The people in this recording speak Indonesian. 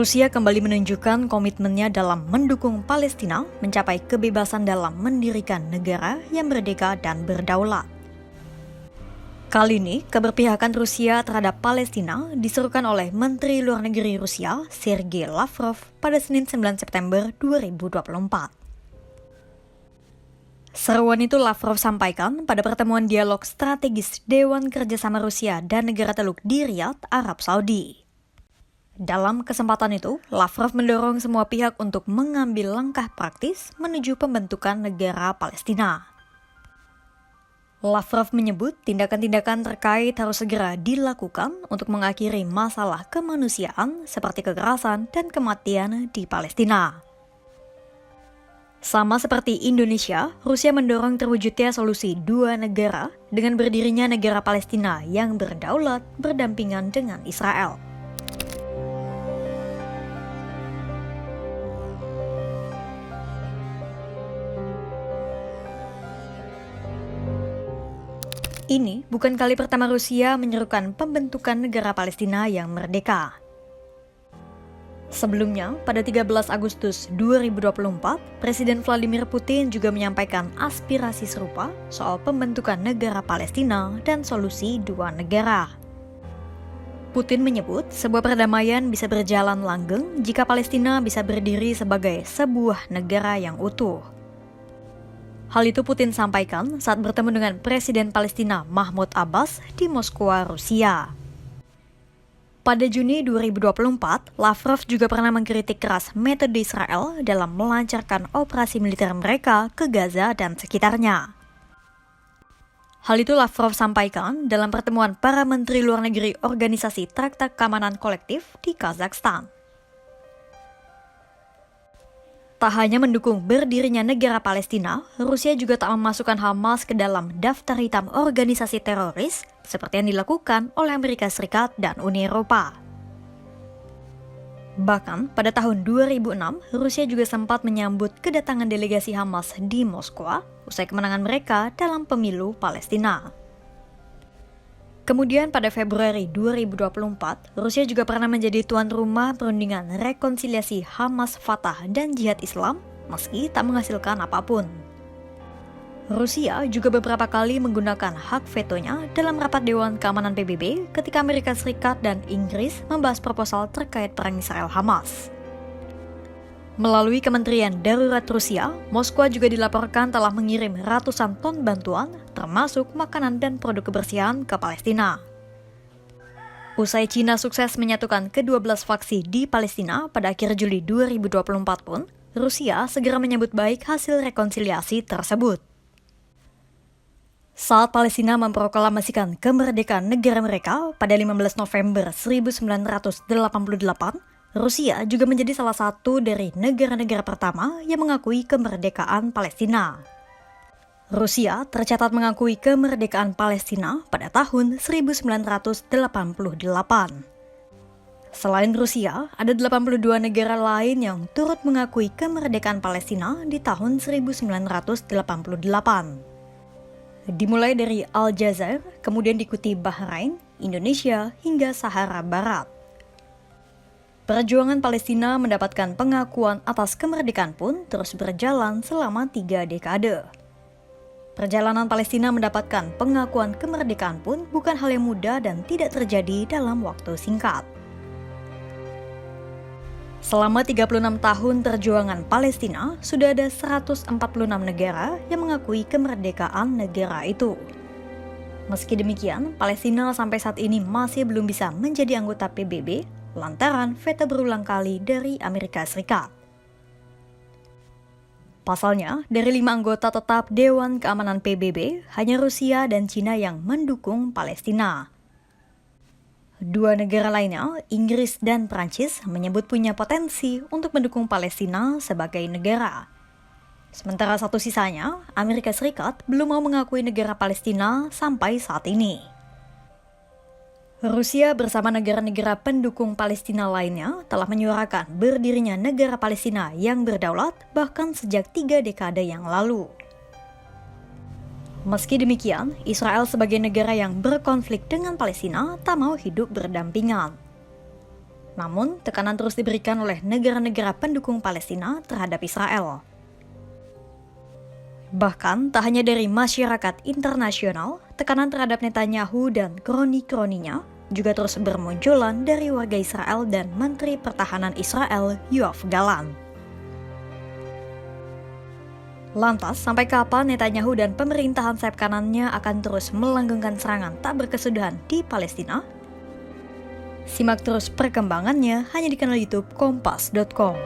Rusia kembali menunjukkan komitmennya dalam mendukung Palestina mencapai kebebasan dalam mendirikan negara yang merdeka dan berdaulat. Kali ini, keberpihakan Rusia terhadap Palestina diserukan oleh Menteri Luar Negeri Rusia, Sergei Lavrov, pada Senin 9 September 2024. Seruan itu Lavrov sampaikan pada pertemuan dialog strategis Dewan Kerjasama Rusia dan Negara Teluk di Riyadh, Arab Saudi. Dalam kesempatan itu, Lavrov mendorong semua pihak untuk mengambil langkah praktis menuju pembentukan negara Palestina. Lavrov menyebut tindakan-tindakan terkait harus segera dilakukan untuk mengakhiri masalah kemanusiaan seperti kekerasan dan kematian di Palestina. Sama seperti Indonesia, Rusia mendorong terwujudnya solusi dua negara dengan berdirinya negara Palestina yang berdaulat berdampingan dengan Israel. Ini bukan kali pertama Rusia menyerukan pembentukan negara Palestina yang merdeka. Sebelumnya, pada 13 Agustus 2024, Presiden Vladimir Putin juga menyampaikan aspirasi serupa soal pembentukan negara Palestina dan solusi dua negara. Putin menyebut sebuah perdamaian bisa berjalan langgeng jika Palestina bisa berdiri sebagai sebuah negara yang utuh. Hal itu Putin sampaikan saat bertemu dengan Presiden Palestina Mahmud Abbas di Moskwa, Rusia. Pada Juni 2024, Lavrov juga pernah mengkritik keras metode Israel dalam melancarkan operasi militer mereka ke Gaza dan sekitarnya. Hal itu Lavrov sampaikan dalam pertemuan para Menteri Luar Negeri Organisasi Traktat Keamanan Kolektif di Kazakhstan. Tak hanya mendukung berdirinya negara Palestina, Rusia juga tak memasukkan Hamas ke dalam daftar hitam organisasi teroris seperti yang dilakukan oleh Amerika Serikat dan Uni Eropa. Bahkan pada tahun 2006, Rusia juga sempat menyambut kedatangan delegasi Hamas di Moskwa usai kemenangan mereka dalam pemilu Palestina. Kemudian pada Februari 2024, Rusia juga pernah menjadi tuan rumah perundingan rekonsiliasi Hamas, Fatah, dan Jihad Islam meski tak menghasilkan apapun. Rusia juga beberapa kali menggunakan hak vetonya dalam rapat Dewan Keamanan PBB ketika Amerika Serikat dan Inggris membahas proposal terkait perang Israel-Hamas. Melalui Kementerian Darurat Rusia, Moskwa juga dilaporkan telah mengirim ratusan ton bantuan, termasuk makanan dan produk kebersihan ke Palestina. Usai Cina sukses menyatukan ke-12 faksi di Palestina pada akhir Juli 2024 pun, Rusia segera menyambut baik hasil rekonsiliasi tersebut. Saat Palestina memproklamasikan kemerdekaan negara mereka pada 15 November 1988, Rusia juga menjadi salah satu dari negara-negara pertama yang mengakui kemerdekaan Palestina. Rusia tercatat mengakui kemerdekaan Palestina pada tahun 1988. Selain Rusia, ada 82 negara lain yang turut mengakui kemerdekaan Palestina di tahun 1988. Dimulai dari Aljazair, kemudian diikuti Bahrain, Indonesia, hingga Sahara Barat. Perjuangan Palestina mendapatkan pengakuan atas kemerdekaan pun terus berjalan selama 3 dekade. Perjalanan Palestina mendapatkan pengakuan kemerdekaan pun bukan hal yang mudah dan tidak terjadi dalam waktu singkat. Selama 36 tahun perjuangan Palestina, sudah ada 146 negara yang mengakui kemerdekaan negara itu. Meski demikian, Palestina sampai saat ini masih belum bisa menjadi anggota PBB lantaran veto berulang kali dari Amerika Serikat. Pasalnya, dari 5 anggota tetap Dewan Keamanan PBB, hanya Rusia dan Cina yang mendukung Palestina. 2 negara lainnya, Inggris dan Prancis, menyebut punya potensi untuk mendukung Palestina sebagai negara. Sementara satu sisanya, Amerika Serikat belum mau mengakui negara Palestina sampai saat ini. Rusia bersama negara-negara pendukung Palestina lainnya telah menyuarakan berdirinya negara Palestina yang berdaulat bahkan sejak 3 dekade yang lalu. Meski demikian, Israel sebagai negara yang berkonflik dengan Palestina tak mau hidup berdampingan. Namun, tekanan terus diberikan oleh negara-negara pendukung Palestina terhadap Israel. Bahkan, tak hanya dari masyarakat internasional, tekanan terhadap Netanyahu dan kroni-kroninya juga terus bermunculan dari warga Israel dan Menteri Pertahanan Israel, Yoav Gallant. Lantas, sampai kapan Netanyahu dan pemerintahan sayap kanannya akan terus melanggengkan serangan tak berkesudahan di Palestina? Simak terus perkembangannya hanya di kanal YouTube Kompas.com.